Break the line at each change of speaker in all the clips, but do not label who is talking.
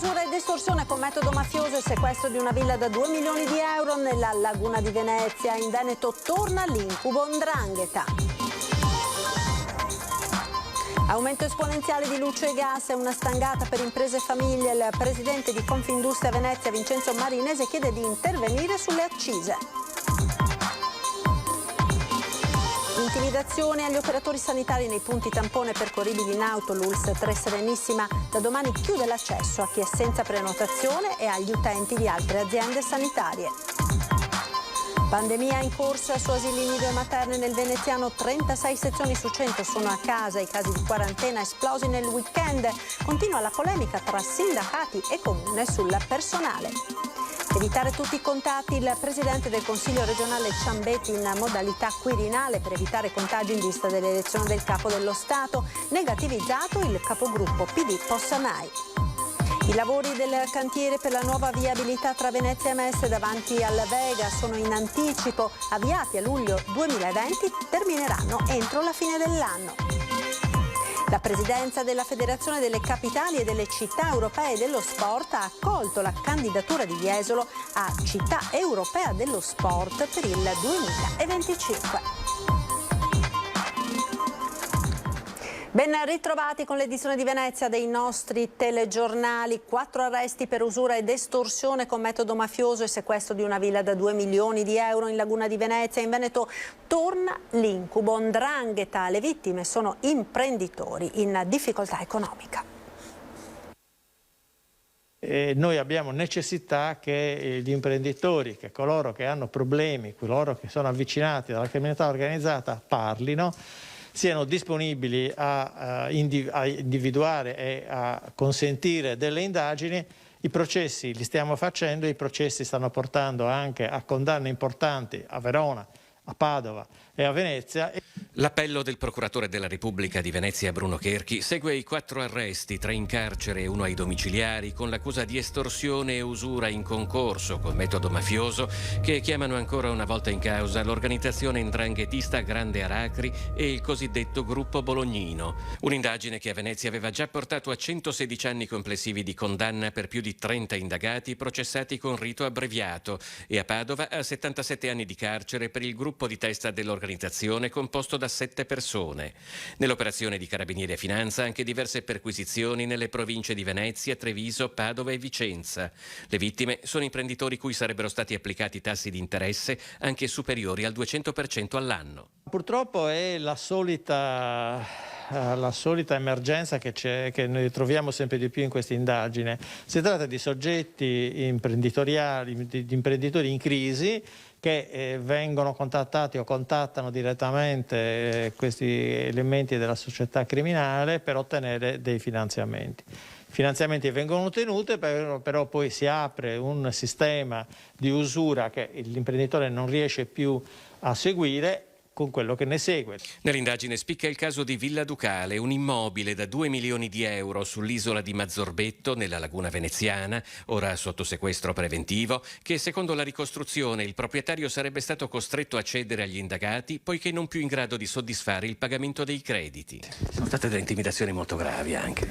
usura ed estorsione con metodo mafioso e sequestro di una villa da 2 milioni di euro nella laguna di Venezia. In Veneto torna l'incubo 'ndrangheta. Aumento esponenziale di luce e gas e una stangata per imprese e famiglie. Il presidente di Confindustria Venezia, Vincenzo Marinese, chiede di intervenire sulle accise. Intimidazione agli operatori sanitari nei punti tampone percorribili in auto. L'ULSS 3 Serenissima da domani chiude l'accesso a chi è senza prenotazione e agli utenti di altre aziende sanitarie. Pandemia in corso su asili nido e materne nel veneziano, 36 sezioni su 100 sono a casa, i casi di quarantena esplosi nel weekend. Continua la polemica tra sindacati e comune sul personale. Evitare tutti i contatti, il presidente del Consiglio regionale Ciambetti in modalità quirinale per evitare contagi in vista dell'elezione del capo dello Stato. Negativizzato il capogruppo PD Possanai. I lavori del cantiere per la nuova viabilità tra Venezia e Mestre davanti al Vega sono in anticipo, avviati a luglio 2020, termineranno entro la fine dell'anno. La presidenza della Federazione delle Capitali e delle Città Europee dello Sport ha accolto la candidatura di Jesolo a Città Europea dello Sport per il 2025. Ben ritrovati con l'edizione di Venezia dei nostri telegiornali. 4 arresti per usura ed estorsione con metodo mafioso e sequestro di una villa da 2 milioni di euro in laguna di Venezia. In Veneto torna l'incubo 'ndrangheta. Le vittime sono imprenditori in difficoltà economica.
Noi abbiamo necessità che gli imprenditori, che coloro che hanno problemi, coloro che sono avvicinati dalla criminalità organizzata parlino, siano disponibili a individuare e a consentire delle indagini. I processi li stiamo facendo, i processi stanno portando anche a condanne importanti a Verona, a Padova e a Venezia.
L'appello del procuratore della Repubblica di Venezia Bruno Cherchi segue i 4 arresti, 3 in carcere e 1 ai domiciliari, con l'accusa di estorsione e usura in concorso col metodo mafioso, che chiamano ancora una volta in causa l'organizzazione 'ndranghetista Grande Aracri e il cosiddetto gruppo bolognino. Un'indagine che a Venezia aveva già portato a 116 anni complessivi di condanna per più di 30 indagati processati con rito abbreviato, e a Padova a 77 anni di carcere per il gruppo di testa dell'organizzazione composto da 7 persone. Nell'operazione di Carabinieri e Finanza anche diverse perquisizioni nelle province di Venezia, Treviso, Padova e Vicenza. Le vittime sono imprenditori cui sarebbero stati applicati tassi di interesse anche superiori al 200% all'anno.
Purtroppo è la solita emergenza che noi troviamo sempre di più in questa indagine. Si tratta di soggetti imprenditoriali, di imprenditori in crisi, che vengono contattati o contattano direttamente questi elementi della società criminale per ottenere dei finanziamenti. I finanziamenti vengono ottenuti, però poi si apre un sistema di usura che l'imprenditore non riesce più a seguire, con quello che ne segue.
Nell'indagine spicca il caso di Villa Ducale, un immobile da 2 milioni di euro sull'isola di Mazzorbetto, nella laguna veneziana, ora sotto sequestro preventivo, che secondo la ricostruzione il proprietario sarebbe stato costretto a cedere agli indagati poiché non più in grado di soddisfare il pagamento dei crediti. Sono state delle intimidazioni molto gravi anche.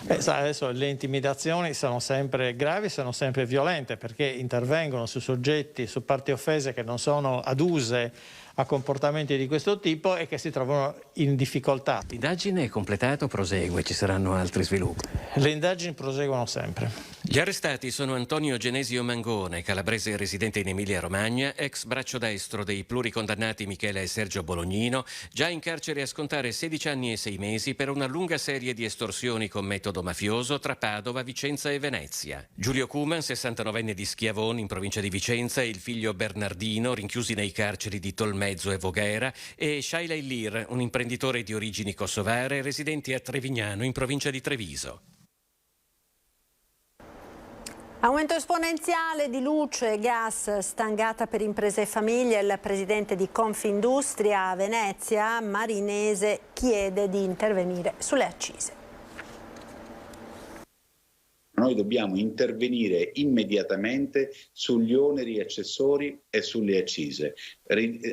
Adesso le intimidazioni sono sempre gravi, sono sempre violente, perché intervengono su soggetti, su parti offese che non sono aduse a comportamenti di questo tipo e che si trovano in difficoltà.
L'indagine è completata o prosegue? Ci saranno altri sviluppi?
Le indagini proseguono sempre.
Gli arrestati sono Antonio Genesio Mangone, calabrese residente in Emilia-Romagna, ex braccio destro dei pluricondannati Michele e Sergio Bolognino, già in carcere a scontare 16 anni e 6 mesi per una lunga serie di estorsioni con metodo mafioso tra Padova, Vicenza e Venezia. Giulio Cuman, 69enne di Schiavon in provincia di Vicenza, e il figlio Bernardino, rinchiusi nei carceri di Tolmezzo e Voghera, e Shaila Illir, un imprenditore di origini kosovare residente a Trevignano in provincia di Treviso.
Aumento esponenziale di luce e gas, stangata per imprese e famiglie. Il presidente di Confindustria Venezia, Marinese, chiede di intervenire sulle accise.
Noi dobbiamo intervenire immediatamente sugli oneri accessori e sulle accise,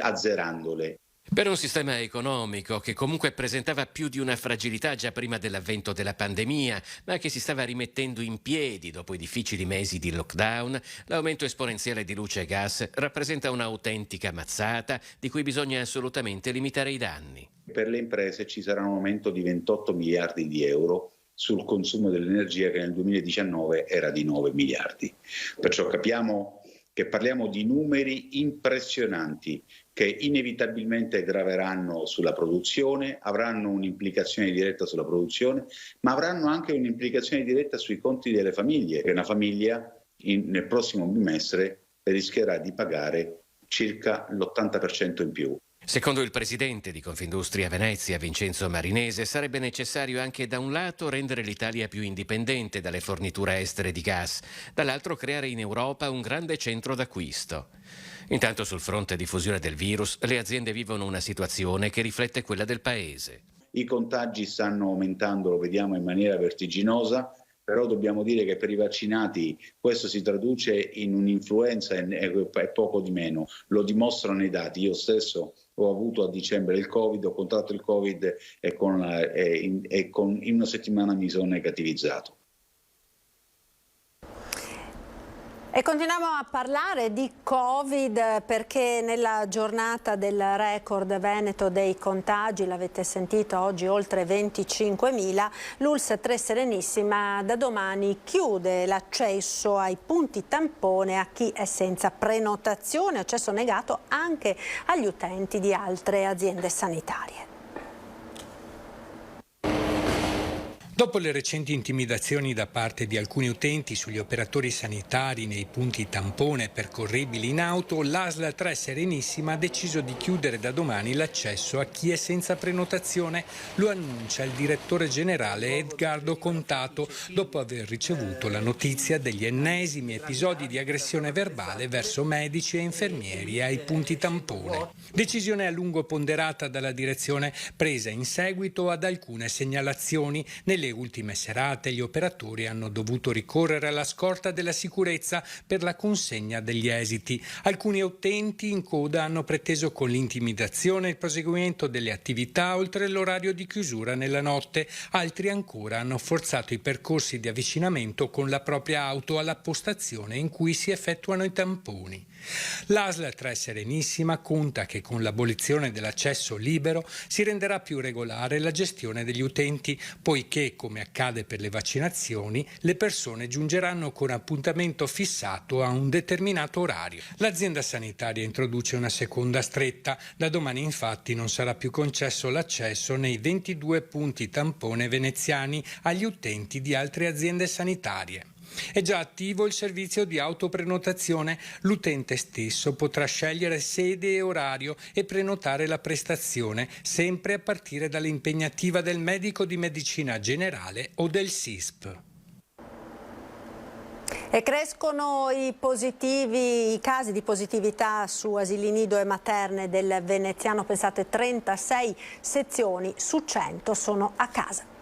azzerandole.
Per un sistema economico che comunque presentava più di una fragilità già prima dell'avvento della pandemia, ma che si stava rimettendo in piedi dopo i difficili mesi di lockdown, l'aumento esponenziale di luce e gas rappresenta un'autentica mazzata di cui bisogna assolutamente limitare i danni.
Per le imprese ci sarà un aumento di 28 miliardi di euro sul consumo dell'energia, che nel 2019 era di 9 miliardi. Perciò capiamo che parliamo di numeri impressionanti che inevitabilmente graveranno sulla produzione, avranno un'implicazione diretta sulla produzione, ma avranno anche un'implicazione diretta sui conti delle famiglie, che una famiglia nel prossimo bimestre rischierà di pagare circa l'80% in più.
Secondo il presidente di Confindustria Venezia, Vincenzo Marinese, sarebbe necessario anche da un lato rendere l'Italia più indipendente dalle forniture estere di gas, dall'altro creare in Europa un grande centro d'acquisto. Intanto sul fronte diffusione del virus, le aziende vivono una situazione che riflette quella del paese.
I contagi stanno aumentando, lo vediamo in maniera vertiginosa, però dobbiamo dire che per i vaccinati questo si traduce in un'influenza e poco di meno. Lo dimostrano i dati. Io stesso ho avuto a dicembre il Covid, ho contratto il Covid e in una settimana mi sono negativizzato.
E continuiamo a parlare di Covid perché nella giornata del record veneto dei contagi, l'avete sentito oggi oltre 25.000, l'ULSS Tre Serenissima da domani chiude l'accesso ai punti tampone a chi è senza prenotazione, accesso negato anche agli utenti di altre aziende sanitarie.
Dopo le recenti intimidazioni da parte di alcuni utenti sugli operatori sanitari nei punti tampone percorribili in auto, l'ASL Tre Serenissima ha deciso di chiudere da domani l'accesso a chi è senza prenotazione. Lo annuncia il direttore generale Edgardo Contato dopo aver ricevuto la notizia degli ennesimi episodi di aggressione verbale verso medici e infermieri ai punti tampone. Decisione a lungo ponderata dalla direzione, presa in seguito ad alcune segnalazioni. Nelle ultime serate gli operatori hanno dovuto ricorrere alla scorta della sicurezza per la consegna degli esiti. Alcuni utenti in coda hanno preteso con l'intimidazione il proseguimento delle attività oltre l'orario di chiusura nella notte. Altri ancora hanno forzato i percorsi di avvicinamento con la propria auto alla postazione in cui si effettuano i tamponi. L'ASL Tre Serenissima conta che con l'abolizione dell'accesso libero si renderà più regolare la gestione degli utenti, poiché, come accade per le vaccinazioni, le persone giungeranno con appuntamento fissato a un determinato orario. L'azienda sanitaria introduce una seconda stretta. Da domani infatti non sarà più concesso l'accesso nei 22 punti tampone veneziani agli utenti di altre aziende sanitarie. È già attivo il servizio di autoprenotazione. L'utente stesso potrà scegliere sede e orario e prenotare la prestazione, sempre a partire dall'impegnativa del medico di medicina generale o del SISP.
E crescono i casi di positività su asili nido e materne del veneziano. Pensate, 36 sezioni su 100 sono a casa.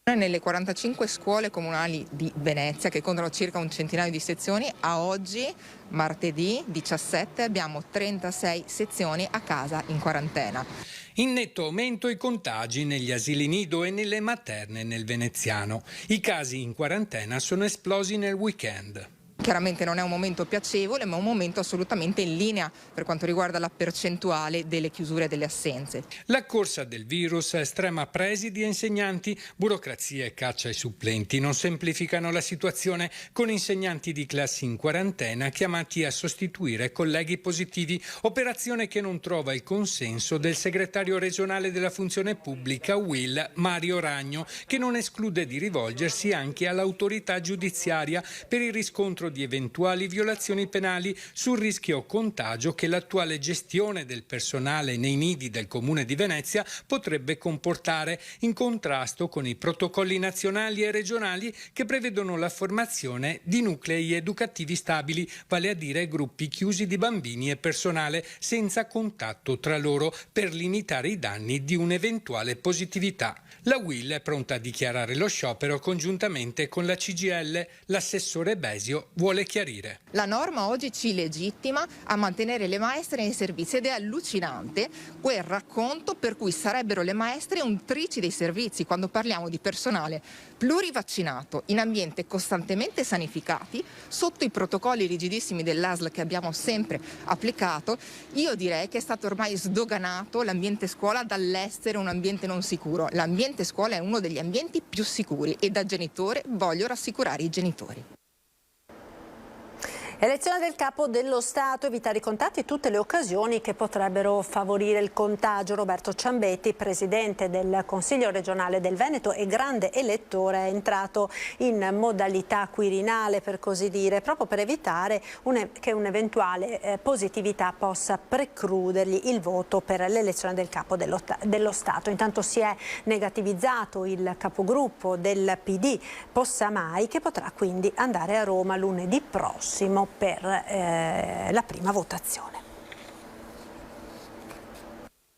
Nelle 45 scuole comunali di Venezia, che contano circa un centinaio di sezioni, a oggi, martedì 17, abbiamo 36 sezioni a casa in quarantena.
In netto aumento i contagi negli asili nido e nelle materne nel veneziano. I casi in quarantena sono esplosi nel weekend.
Chiaramente non è un momento piacevole, ma un momento assolutamente in linea per quanto riguarda la percentuale delle chiusure e delle assenze.
La corsa del virus estrema presidi e insegnanti, burocrazia e caccia ai supplenti non semplificano la situazione, con insegnanti di classi in quarantena chiamati a sostituire colleghi positivi, operazione che non trova il consenso del segretario regionale della funzione pubblica UIL Mario Ragno, che non esclude di rivolgersi anche all'autorità giudiziaria per il riscontro di eventuali violazioni penali sul rischio contagio che l'attuale gestione del personale nei nidi del Comune di Venezia potrebbe comportare, in contrasto con i protocolli nazionali e regionali che prevedono la formazione di nuclei educativi stabili, vale a dire gruppi chiusi di bambini e personale senza contatto tra loro, per limitare i danni di un'eventuale positività. La UIL è pronta a dichiarare lo sciopero congiuntamente con la CGIL. L'assessore Besio vuole chiarire.
La norma oggi ci legittima a mantenere le maestre in servizio ed è allucinante quel racconto per cui sarebbero le maestre untrici dei servizi quando parliamo di personale plurivaccinato in ambiente costantemente sanificati sotto i protocolli rigidissimi dell'ASL che abbiamo sempre applicato. Io direi che è stato ormai sdoganato l'ambiente scuola dall'essere un ambiente non sicuro. L'ambiente scuola è uno degli ambienti più sicuri e da genitore voglio rassicurare i genitori.
Elezione del Capo dello Stato, evitare i contatti e tutte le occasioni che potrebbero favorire il contagio. Roberto Ciambetti, presidente del Consiglio regionale del Veneto e grande elettore, è entrato in modalità quirinale, per così dire, proprio per evitare che un'eventuale positività possa precludergli il voto per l'elezione del Capo dello Stato. Intanto si è negativizzato il capogruppo del PD, Possamai, che potrà quindi andare a Roma lunedì prossimo per la prima votazione.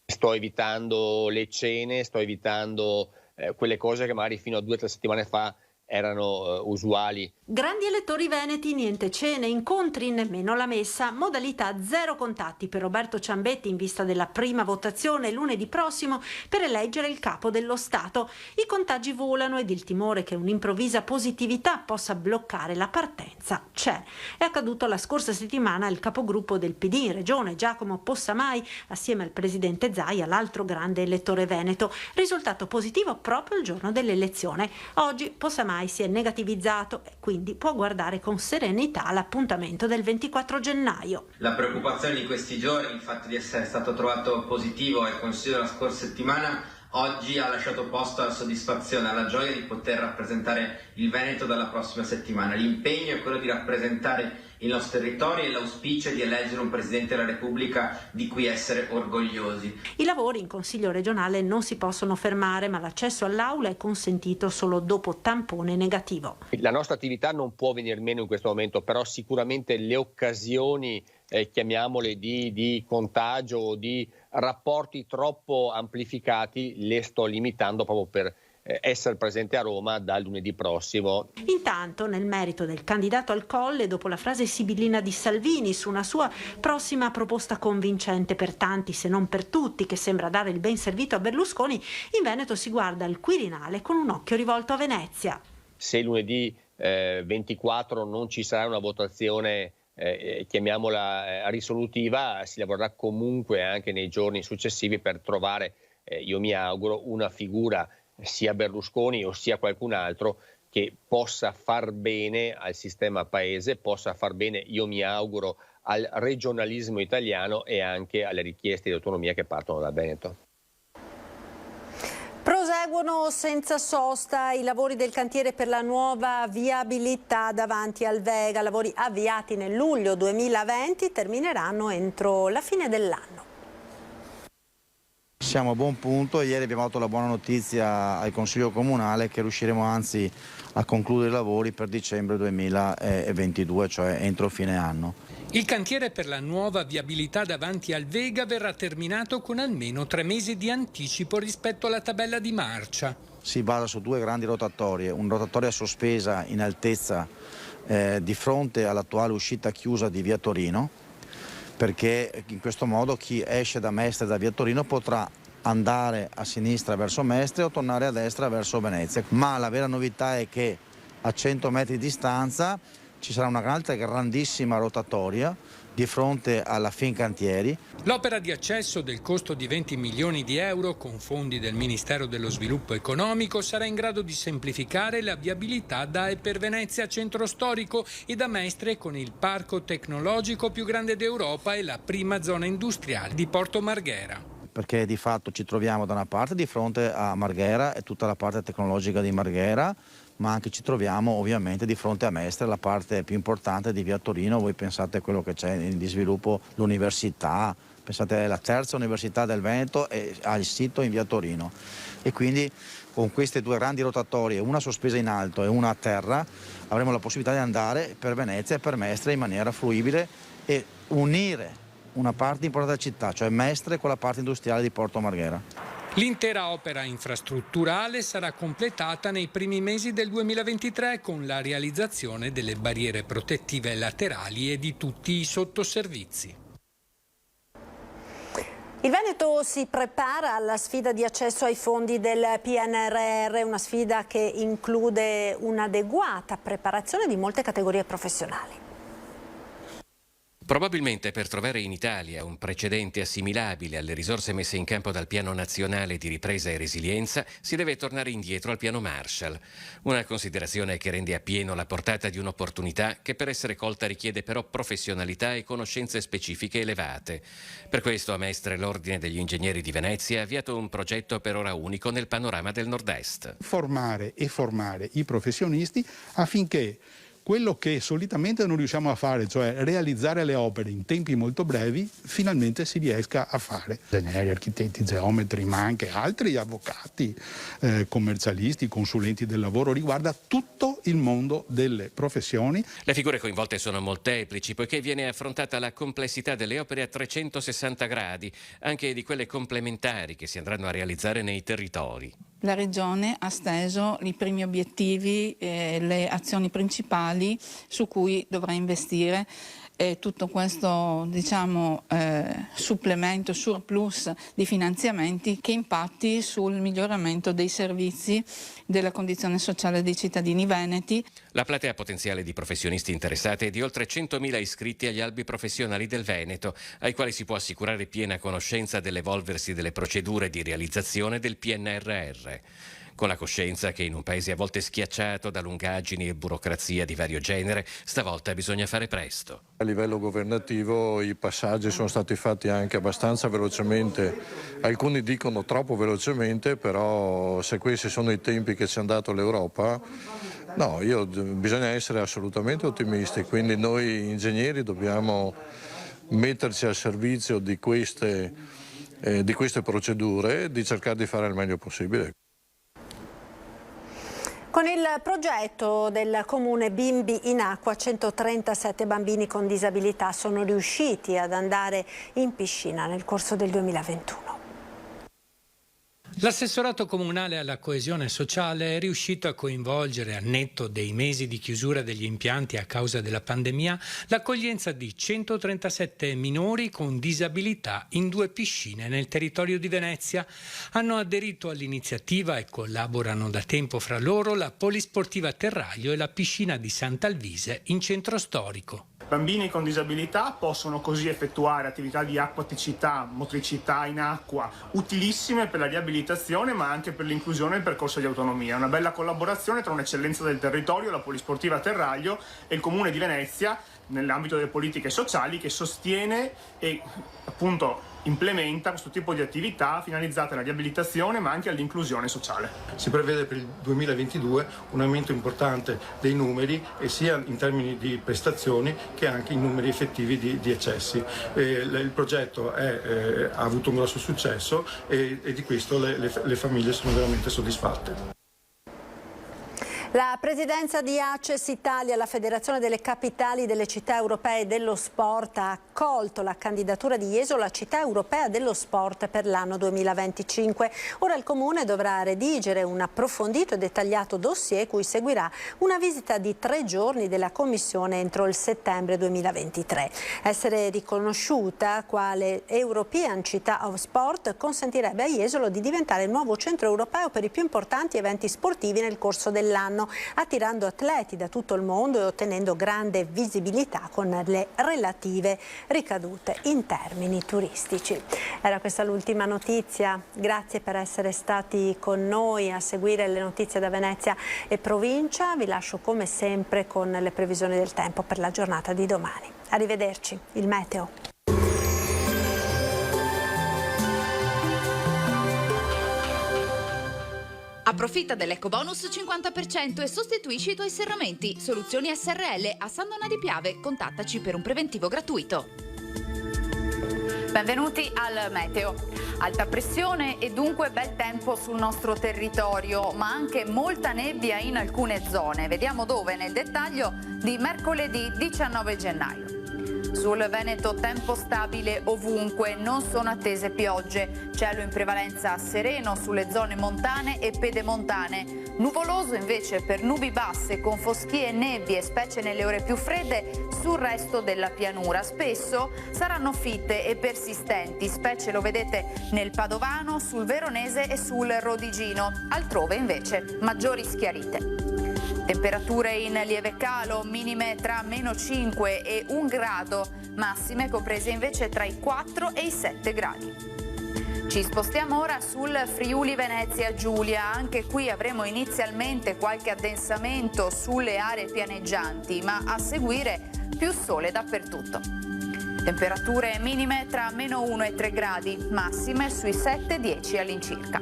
Sto evitando le cene, sto evitando quelle cose che magari fino a 2 o 3 settimane fa erano usuali.
Grandi elettori veneti, niente cene, incontri, nemmeno la messa, modalità zero contatti per Roberto Ciambetti in vista della prima votazione lunedì prossimo per eleggere il Capo dello Stato. I contagi volano ed il timore che un'improvvisa positività possa bloccare la partenza c'è. È accaduto la scorsa settimana al capogruppo del PD in regione, Giacomo Possamai, assieme al presidente Zaia, l'altro grande elettore veneto. Risultato positivo proprio il giorno dell'elezione. Oggi Possamai si è negativizzato e quindi può guardare con serenità l'appuntamento del 24 gennaio.
La preoccupazione di questi giorni, il fatto di essere stato trovato positivo al Consiglio la scorsa settimana, oggi ha lasciato posto alla soddisfazione, alla gioia di poter rappresentare il Veneto dalla prossima settimana. L'impegno è quello di rappresentare il nostro territorio e l'auspicio è di eleggere un Presidente della Repubblica di cui essere orgogliosi.
I lavori in Consiglio regionale non si possono fermare, ma l'accesso all'aula è consentito solo dopo tampone negativo.
La nostra attività non può venir meno in questo momento, però sicuramente le occasioni, chiamiamole di contagio o di rapporti troppo amplificati, le sto limitando proprio per essere presente a Roma dal lunedì prossimo.
Intanto, nel merito del candidato al Colle, dopo la frase sibillina di Salvini su una sua prossima proposta convincente per tanti, se non per tutti, che sembra dare il ben servito a Berlusconi, in Veneto si guarda al Quirinale con un occhio rivolto a Venezia.
Se lunedì 24 non ci sarà una votazione chiamiamola risolutiva, si lavorerà comunque anche nei giorni successivi per trovare, io mi auguro, una figura sia Berlusconi o sia qualcun altro che possa far bene al sistema paese, possa far bene, io mi auguro, al regionalismo italiano e anche alle richieste di autonomia che partono dal Veneto.
Proseguono senza sosta i lavori del cantiere per la nuova viabilità davanti al Vega. Lavori avviati nel luglio 2020 termineranno entro la fine dell'anno.
Siamo a buon punto, ieri abbiamo dato la buona notizia al Consiglio Comunale che riusciremo anzi a concludere i lavori per dicembre 2022, cioè entro fine anno.
Il cantiere per la nuova viabilità davanti al Vega verrà terminato con almeno 3 mesi di anticipo rispetto alla tabella di marcia.
Si basa su 2 grandi rotatorie, una rotatoria sospesa in altezza di fronte all'attuale uscita chiusa di via Torino, perché in questo modo chi esce da Mestre e da via Torino potrà andare a sinistra verso Mestre o tornare a destra verso Venezia. Ma la vera novità è che a 100 metri di distanza ci sarà un'altra grandissima rotatoria di fronte alla Fincantieri.
L'opera di accesso del costo di 20 milioni di euro con fondi del Ministero dello Sviluppo Economico sarà in grado di semplificare la viabilità da e per Venezia centro storico e da Mestre con il parco tecnologico più grande d'Europa e la prima zona industriale di Porto Marghera.
Perché di fatto ci troviamo da una parte di fronte a Marghera e tutta la parte tecnologica di Marghera, ma anche ci troviamo ovviamente di fronte a Mestre, la parte più importante di via Torino. Voi pensate a quello che c'è di sviluppo, l'università, pensate alla terza università del Veneto e al sito in via Torino. E quindi con queste 2 grandi rotatorie, una sospesa in alto e una a terra, avremo la possibilità di andare per Venezia e per Mestre in maniera fruibile e unire una parte importante della città, cioè Mestre con la parte industriale di Porto Marghera.
L'intera opera infrastrutturale sarà completata nei primi mesi del 2023 con la realizzazione delle barriere protettive laterali e di tutti i sottoservizi.
Il Veneto si prepara alla sfida di accesso ai fondi del PNRR, una sfida che include un'adeguata preparazione di molte categorie professionali.
Probabilmente per trovare in Italia un precedente assimilabile alle risorse messe in campo dal Piano Nazionale di Ripresa e Resilienza si deve tornare indietro al Piano Marshall. Una considerazione che rende appieno la portata di un'opportunità che per essere colta richiede però professionalità e conoscenze specifiche elevate. Per questo a Mestre l'Ordine degli Ingegneri di Venezia ha avviato un progetto per ora unico nel panorama del Nord-Est.
Formare i professionisti affinché quello che solitamente non riusciamo a fare, cioè realizzare le opere in tempi molto brevi, finalmente si riesca a fare. Ingegneri, architetti, geometri, ma anche altri avvocati, commercialisti, consulenti del lavoro, riguarda tutto il mondo delle professioni.
Le figure coinvolte sono molteplici, poiché viene affrontata la complessità delle opere a 360 gradi, anche di quelle complementari che si andranno a realizzare nei territori.
La Regione ha steso i primi obiettivi e le azioni principali su cui dovrà investire. Tutto questo supplemento, surplus di finanziamenti che impatti sul miglioramento dei servizi, della condizione sociale dei cittadini veneti.
La platea potenziale di professionisti interessati è di oltre 100.000 iscritti agli albi professionali del Veneto, ai quali si può assicurare piena conoscenza dell'evolversi delle procedure di realizzazione del PNRR. Con la coscienza che in un paese a volte schiacciato da lungaggini e burocrazia di vario genere, stavolta bisogna fare presto.
A livello governativo i passaggi sono stati fatti anche abbastanza velocemente, alcuni dicono troppo velocemente, però se questi sono i tempi che ci ha dato l'Europa, bisogna essere assolutamente ottimisti, quindi noi ingegneri dobbiamo metterci al servizio di queste procedure e di cercare di fare il meglio possibile.
Con il progetto del Comune Bimbi in Acqua, 137 bambini con disabilità sono riusciti ad andare in piscina nel corso del 2021.
L'assessorato comunale alla coesione sociale è riuscito a coinvolgere, a netto dei mesi di chiusura degli impianti a causa della pandemia, l'accoglienza di 137 minori con disabilità in 2 piscine nel territorio di Venezia. Hanno aderito all'iniziativa e collaborano da tempo fra loro la Polisportiva Terraglio e la piscina di Sant'Alvise in centro storico.
Bambini con disabilità possono così effettuare attività di acquaticità, motricità in acqua, utilissime per la riabilitazione ma anche per l'inclusione nel percorso di autonomia. Una bella collaborazione tra un'eccellenza del territorio, la Polisportiva Terraglio e il Comune di Venezia nell'ambito delle politiche sociali, che sostiene e appunto implementa questo tipo di attività finalizzate alla riabilitazione ma anche all'inclusione sociale.
Si prevede per il 2022 un aumento importante dei numeri, e sia in termini di prestazioni che anche in numeri effettivi di accessi. Il progetto ha avuto un grosso successo e di questo le famiglie sono veramente soddisfatte.
La presidenza di Access Italia, la Federazione delle Capitali delle Città Europee dello Sport, ha accolto la candidatura di Jesolo a Città Europea dello Sport per l'anno 2025. Ora il Comune dovrà redigere un approfondito e dettagliato dossier cui seguirà una visita di 3 giorni della Commissione entro il settembre 2023. Essere riconosciuta quale European Città of Sport consentirebbe a Jesolo di diventare il nuovo centro europeo per i più importanti eventi sportivi nel corso dell'anno, attirando atleti da tutto il mondo e ottenendo grande visibilità con le relative ricadute in termini turistici. Era questa l'ultima notizia. Grazie per essere stati con noi a seguire le notizie da Venezia e provincia. Vi lascio come sempre con le previsioni del tempo per la giornata di domani. Arrivederci. Il meteo.
Approfitta dell'ecobonus 50% e sostituisci i tuoi serramenti. Soluzioni SRL a San Donà di Piave. Contattaci per un preventivo gratuito.
Benvenuti al meteo. Alta pressione e dunque bel tempo sul nostro territorio, ma anche molta nebbia in alcune zone. Vediamo dove nel dettaglio di mercoledì 19 gennaio. Sul Veneto tempo stabile ovunque, non sono attese piogge. Cielo in prevalenza sereno sulle zone montane e pedemontane. Nuvoloso invece per nubi basse con foschie e nebbie, specie nelle ore più fredde, sul resto della pianura. Spesso saranno fitte e persistenti, specie lo vedete nel Padovano, sul Veronese e sul Rodigino. Altrove invece maggiori schiarite. Temperature in lieve calo, minime tra -5 e 1 grado, massime comprese invece tra i 4 e i 7 gradi. Ci spostiamo ora sul Friuli Venezia Giulia, anche qui avremo inizialmente qualche addensamento sulle aree pianeggianti, ma a seguire più sole dappertutto. Temperature minime tra -1 e 3 gradi, massime sui 7-10 all'incirca.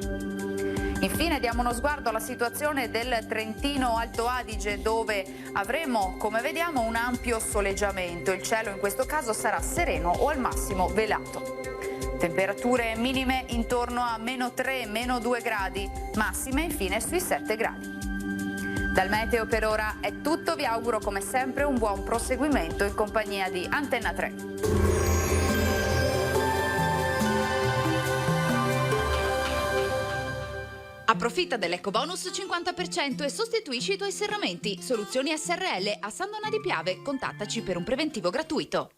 Infine diamo uno sguardo alla situazione del Trentino Alto Adige, dove avremo, come vediamo, un ampio soleggiamento. Il cielo in questo caso sarà sereno o al massimo velato. Temperature minime intorno a -3, -2 gradi, massime infine sui 7 gradi. Dal meteo per ora è tutto, vi auguro come sempre un buon proseguimento in compagnia di Antenna 3.
Approfitta dell'ecobonus 50% e sostituisci i tuoi serramenti. Soluzioni SRL a San Donà di Piave. Contattaci per un preventivo gratuito.